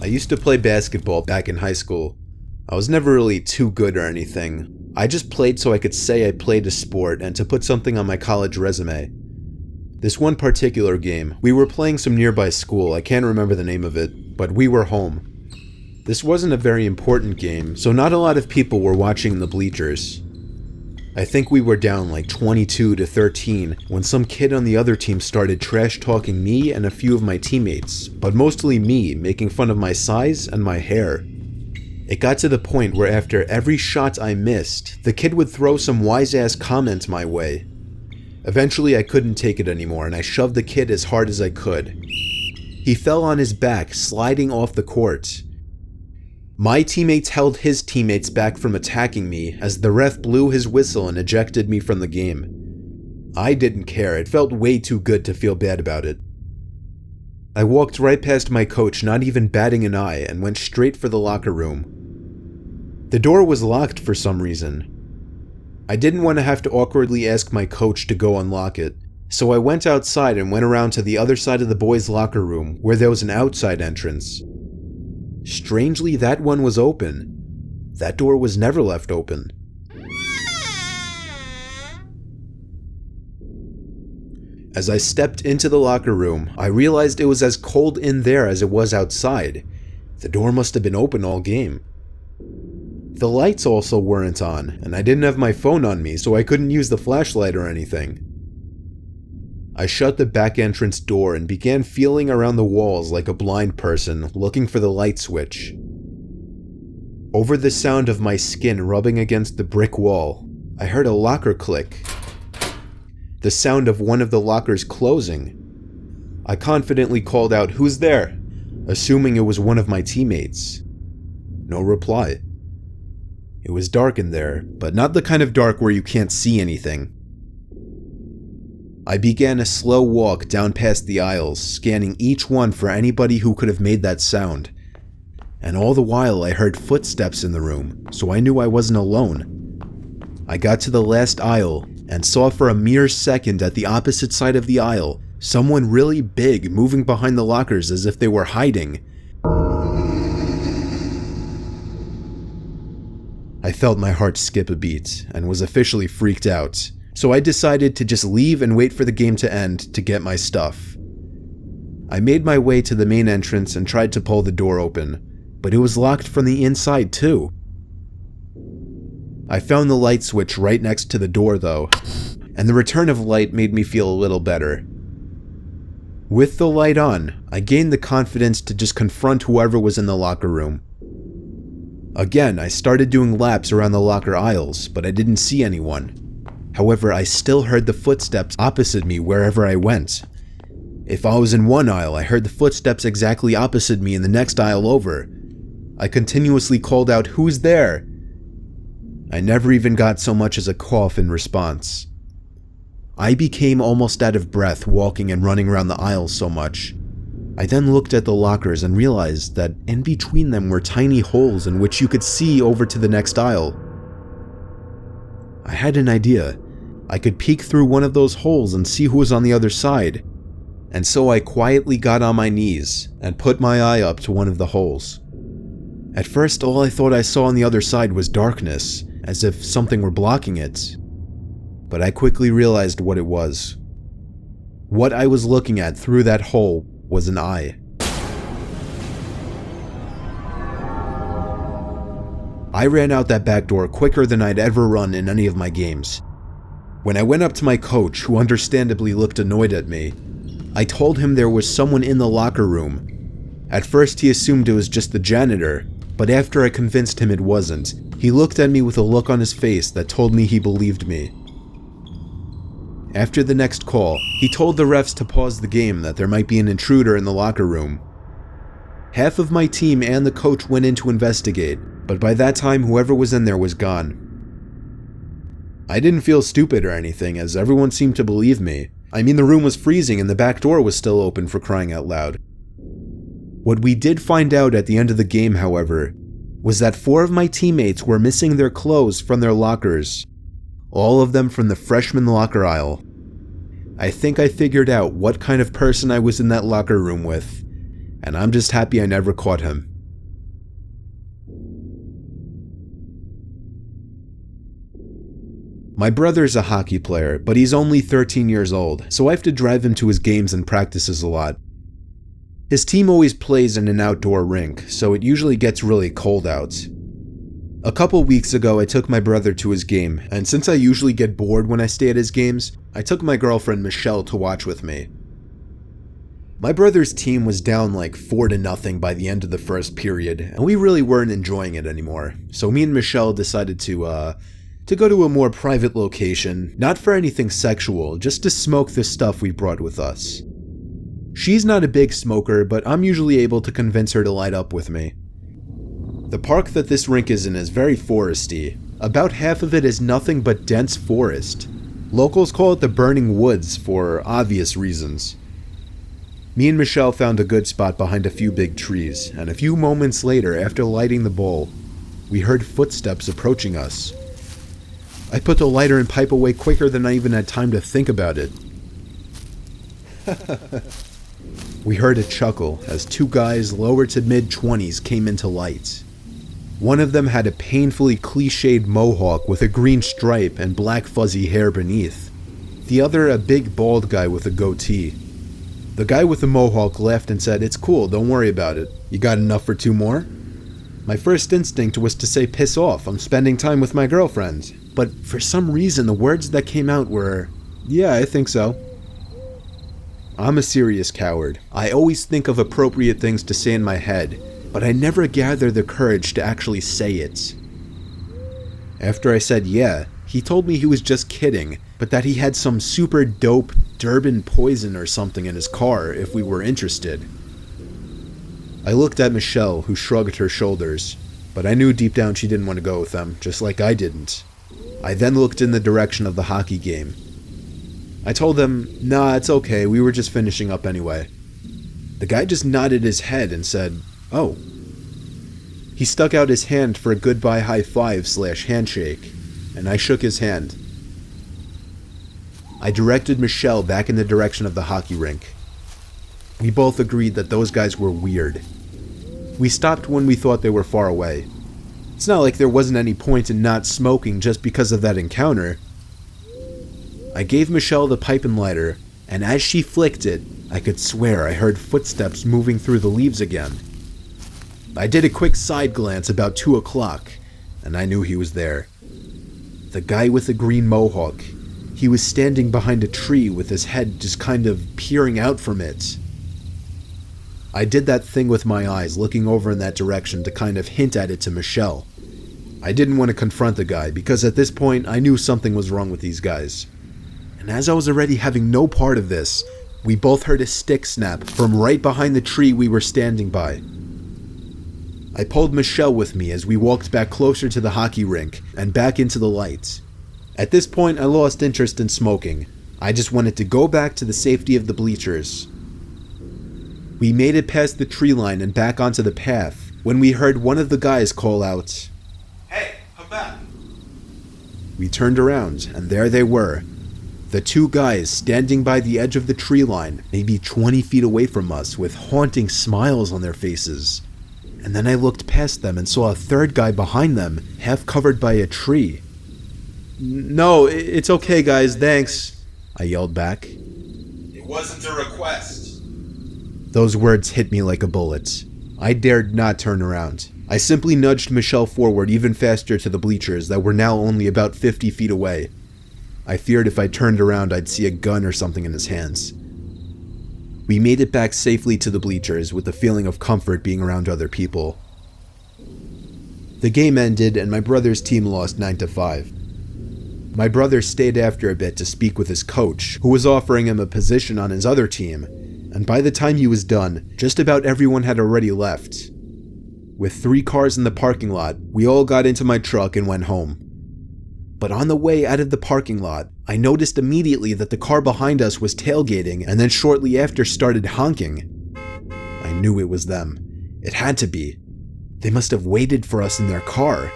I used to play basketball back in high school. I was never really too good or anything. I just played so I could say I played a sport and to put something on my college resume. This one particular game, we were playing some nearby school, I can't remember the name of it, but we were home. This wasn't a very important game, so not a lot of people were watching in the bleachers. I think we were down like 22-13 when some kid on the other team started trash talking me and a few of my teammates, but mostly me, making fun of my size and my hair. It got to the point where after every shot I missed, the kid would throw some wise-ass comment my way. Eventually I couldn't take it anymore and I shoved the kid as hard as I could. He fell on his back, sliding off the court. My teammates held his teammates back from attacking me as the ref blew his whistle and ejected me from the game. I didn't care, it felt way too good to feel bad about it. I walked right past my coach, not even batting an eye, and went straight for the locker room. The door was locked for some reason. I didn't want to have to awkwardly ask my coach to go unlock it, so I went outside and went around to the other side of the boys' locker room where there was an outside entrance. Strangely, that one was open. That door was never left open. As I stepped into the locker room, I realized it was as cold in there as it was outside. The door must have been open all game. The lights also weren't on, and I didn't have my phone on me, so I couldn't use the flashlight or anything. I shut the back entrance door and began feeling around the walls like a blind person, looking for the light switch. Over the sound of my skin rubbing against the brick wall, I heard a locker click. The sound of one of the lockers closing. I confidently called out, "Who's there?" assuming it was one of my teammates. No reply. It was dark in there, but not the kind of dark where you can't see anything. I began a slow walk down past the aisles, scanning each one for anybody who could have made that sound. And all the while I heard footsteps in the room, so I knew I wasn't alone. I got to the last aisle and saw for a mere second at the opposite side of the aisle someone really big moving behind the lockers as if they were hiding. I felt my heart skip a beat and was officially freaked out. So I decided to just leave and wait for the game to end to get my stuff. I made my way to the main entrance and tried to pull the door open, but it was locked from the inside too. I found the light switch right next to the door though, and the return of light made me feel a little better. With the light on, I gained the confidence to just confront whoever was in the locker room. Again, I started doing laps around the locker aisles, but I didn't see anyone. However, I still heard the footsteps opposite me wherever I went. If I was in one aisle, I heard the footsteps exactly opposite me in the next aisle over. I continuously called out, "Who's there?" I never even got so much as a cough in response. I became almost out of breath walking and running around the aisles so much. I then looked at the lockers and realized that in between them were tiny holes in which you could see over to the next aisle. I had an idea. I could peek through one of those holes and see who was on the other side. And so I quietly got on my knees and put my eye up to one of the holes. At first, all I thought I saw on the other side was darkness, as if something were blocking it. But I quickly realized what it was. What I was looking at through that hole was an eye. I ran out that back door quicker than I'd ever run in any of my games. When I went up to my coach, who understandably looked annoyed at me, I told him there was someone in the locker room. At first he assumed it was just the janitor, but after I convinced him it wasn't, he looked at me with a look on his face that told me he believed me. After the next call, he told the refs to pause the game, that there might be an intruder in the locker room. Half of my team and the coach went in to investigate, but by that time whoever was in there was gone. I didn't feel stupid or anything, as everyone seemed to believe me. I mean, the room was freezing and the back door was still open, for crying out loud. What we did find out at the end of the game, however, was that 4 of my teammates were missing their clothes from their lockers. All of them from the freshman locker aisle. I think I figured out what kind of person I was in that locker room with, and I'm just happy I never caught him. My brother's a hockey player, but he's only 13 years old, so I have to drive him to his games and practices a lot. His team always plays in an outdoor rink, so it usually gets really cold out. A couple weeks ago, I took my brother to his game, and since I usually get bored when I stay at his games, I took my girlfriend Michelle to watch with me. My brother's team was down like 4-0 by the end of the first period, and we really weren't enjoying it anymore, so me and Michelle decided to go to a more private location, not for anything sexual, just to smoke the stuff we brought with us. She's not a big smoker, but I'm usually able to convince her to light up with me. The park that this rink is in is very foresty. About half of it is nothing but dense forest. Locals call it the Burning Woods for obvious reasons. Me and Michelle found a good spot behind a few big trees, and a few moments later, after lighting the bowl, we heard footsteps approaching us. I put the lighter and pipe away quicker than I even had time to think about it. We heard a chuckle as two guys lower to mid-20s came into light. One of them had a painfully cliched mohawk with a green stripe and black fuzzy hair beneath. The other a big bald guy with a goatee. The guy with the mohawk laughed and said, "It's cool, don't worry about it. You got enough for 2 more?" My first instinct was to say, "Piss off, I'm spending time with my girlfriend." But for some reason, the words that came out were, "Yeah, I think so." I'm a serious coward. I always think of appropriate things to say in my head, but I never gather the courage to actually say it. After I said yeah, he told me he was just kidding, but that he had some super dope Durban poison or something in his car if we were interested. I looked at Michelle, who shrugged her shoulders, but I knew deep down she didn't want to go with them, just like I didn't. I then looked in the direction of the hockey game. I told them, "Nah, it's okay, we were just finishing up anyway." The guy just nodded his head and said, "Oh." He stuck out his hand for a goodbye high five / handshake, and I shook his hand. I directed Michelle back in the direction of the hockey rink. We both agreed that those guys were weird. We stopped when we thought they were far away. It's not like there wasn't any point in not smoking just because of that encounter. I gave Michelle the pipe and lighter, and as she flicked it, I could swear I heard footsteps moving through the leaves again. I did a quick side glance about 2 o'clock, and I knew he was there. The guy with the green mohawk. He was standing behind a tree with his head just kind of peering out from it. I did that thing with my eyes, looking over in that direction to kind of hint at it to Michelle. I didn't want to confront the guy, because at this point I knew something was wrong with these guys. And as I was already having no part of this, we both heard a stick snap from right behind the tree we were standing by. I pulled Michelle with me as we walked back closer to the hockey rink and back into the lights. At this point, I lost interest in smoking. I just wanted to go back to the safety of the bleachers. We made it past the tree line and back onto the path when we heard one of the guys call out, "Hey, come back." We turned around, and there they were. The 2 guys standing by the edge of the tree line, maybe 20 feet away from us, with haunting smiles on their faces. And then I looked past them and saw a 3rd guy behind them, half covered by a tree. "No, it's okay, guys, thanks," I yelled back. "It wasn't a request." Those words hit me like a bullet. I dared not turn around. I simply nudged Michelle forward even faster to the bleachers that were now only about 50 feet away. I feared if I turned around I'd see a gun or something in his hands. We made it back safely to the bleachers with the feeling of comfort being around other people. The game ended and my brother's team lost 9-5. My brother stayed after a bit to speak with his coach, who was offering him a position on his other team, and by the time he was done, just about everyone had already left. With 3 cars in the parking lot, we all got into my truck and went home. But on the way out of the parking lot, I noticed immediately that the car behind us was tailgating and then shortly after started honking. I knew it was them. It had to be. They must have waited for us in their car.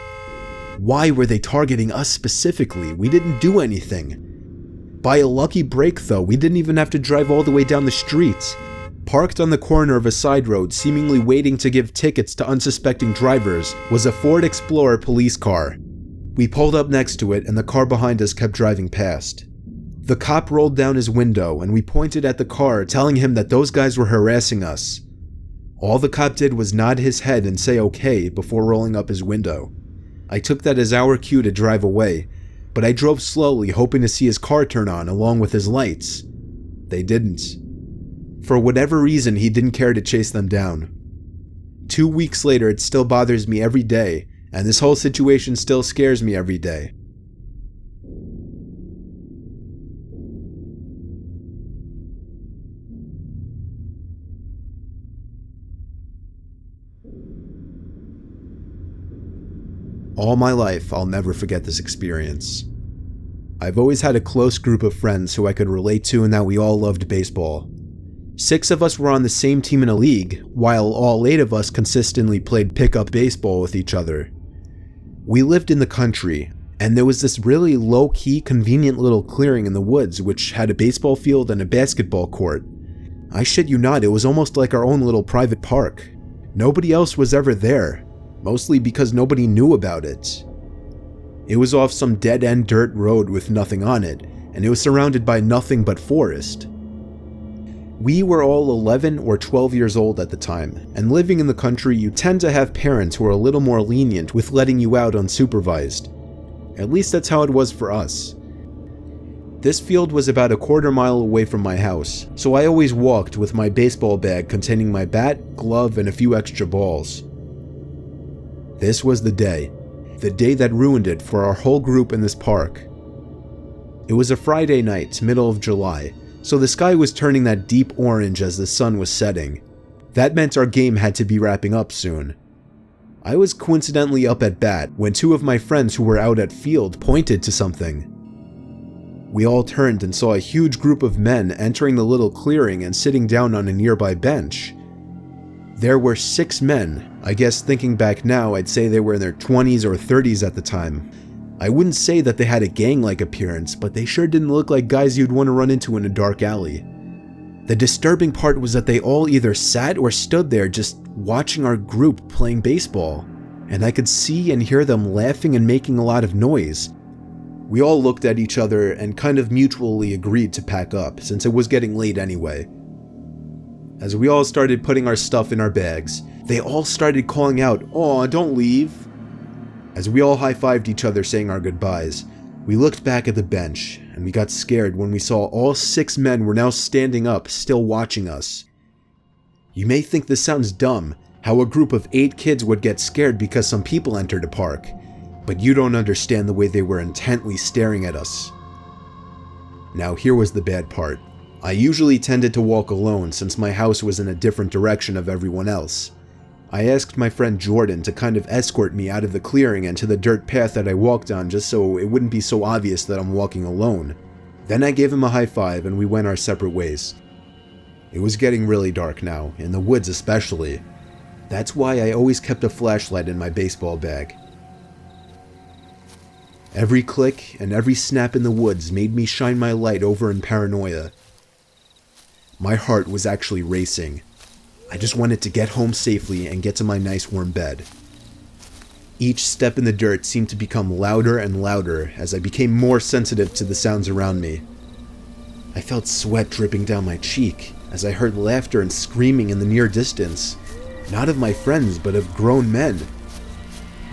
Why were they targeting us specifically? We didn't do anything. By a lucky break though, we didn't even have to drive all the way down the street. Parked on the corner of a side road, seemingly waiting to give tickets to unsuspecting drivers, was a Ford Explorer police car. We pulled up next to it and the car behind us kept driving past. The cop rolled down his window and we pointed at the car, telling him that those guys were harassing us. All the cop did was nod his head and say okay before rolling up his window. I took that as our cue to drive away, but I drove slowly hoping to see his car turn on along with his lights. They didn't. For whatever reason, he didn't care to chase them down. 2 weeks later, it still bothers me every day, and this whole situation still scares me every day. All my life, I'll never forget this experience. I've always had a close group of friends who I could relate to and that we all loved baseball. 6 of us were on the same team in a league, while all 8 of us consistently played pickup baseball with each other. We lived in the country, and there was this really low-key, convenient little clearing in the woods which had a baseball field and a basketball court. I shit you not, it was almost like our own little private park. Nobody else was ever there. Mostly because nobody knew about it. It was off some dead-end dirt road with nothing on it, and it was surrounded by nothing but forest. We were all 11 or 12 years old at the time, and living in the country you tend to have parents who are a little more lenient with letting you out unsupervised. At least that's how it was for us. This field was about a quarter mile away from my house, so I always walked with my baseball bag containing my bat, glove, and a few extra balls. This was the day that ruined it for our whole group in this park. It was a Friday night, middle of July, so the sky was turning that deep orange as the sun was setting. That meant our game had to be wrapping up soon. I was coincidentally up at bat when 2 of my friends who were out at field pointed to something. We all turned and saw a huge group of men entering the little clearing and sitting down on a nearby bench. There were 6 men. I guess thinking back now, I'd say they were in their 20s or 30s at the time. I wouldn't say that they had a gang-like appearance, but they sure didn't look like guys you'd want to run into in a dark alley. The disturbing part was that they all either sat or stood there just watching our group playing baseball, and I could see and hear them laughing and making a lot of noise. We all looked at each other and kind of mutually agreed to pack up, since it was getting late anyway. As we all started putting our stuff in our bags, they all started calling out, "Aw, don't leave." As we all high-fived each other saying our goodbyes, we looked back at the bench, and we got scared when we saw all 6 men were now standing up, still watching us. You may think this sounds dumb, how a group of 8 kids would get scared because some people entered a park, but you don't understand the way they were intently staring at us. Now here was the bad part. I usually tended to walk alone since my house was in a different direction of everyone else. I asked my friend Jordan to kind of escort me out of the clearing and to the dirt path that I walked on just so it wouldn't be so obvious that I'm walking alone. Then I gave him a high five and we went our separate ways. It was getting really dark now, in the woods especially. That's why I always kept a flashlight in my baseball bag. Every click and every snap in the woods made me shine my light over in paranoia. My heart was actually racing. I just wanted to get home safely and get to my nice warm bed. Each step in the dirt seemed to become louder and louder as I became more sensitive to the sounds around me. I felt sweat dripping down my cheek as I heard laughter and screaming in the near distance, not of my friends but of grown men.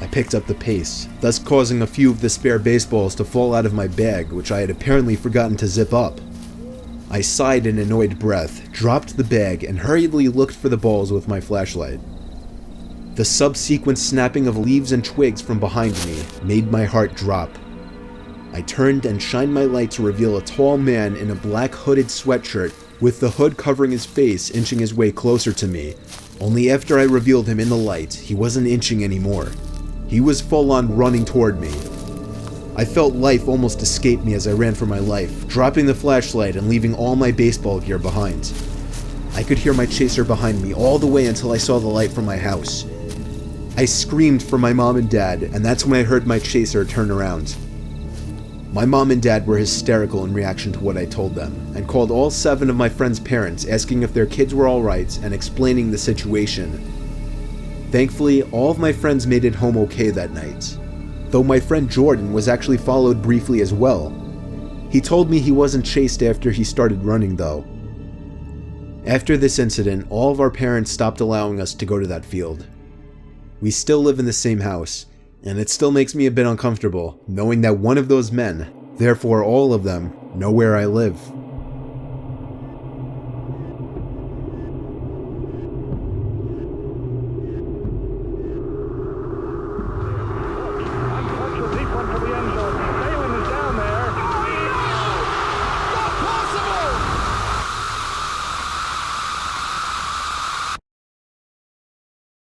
I picked up the pace, thus causing a few of the spare baseballs to fall out of my bag, which I had apparently forgotten to zip up. I sighed in annoyed breath, dropped the bag, and hurriedly looked for the balls with my flashlight. The subsequent snapping of leaves and twigs from behind me made my heart drop. I turned and shined my light to reveal a tall man in a black hooded sweatshirt with the hood covering his face, inching his way closer to me. Only after I revealed him in the light, he wasn't inching anymore. He was full on running toward me. I felt life almost escape me as I ran for my life, dropping the flashlight and leaving all my baseball gear behind. I could hear my chaser behind me all the way until I saw the light from my house. I screamed for my mom and dad, and that's when I heard my chaser turn around. My mom and dad were hysterical in reaction to what I told them, and called all 7 of my friends' parents asking if their kids were alright and explaining the situation. Thankfully, all of my friends made it home okay that night. though my friend Jordan was actually followed briefly as well. He told me he wasn't chased after he started running though. After this incident, all of our parents stopped allowing us to go to that field. We still live in the same house, and it still makes me a bit uncomfortable knowing that one of those men, therefore all of them, know where I live.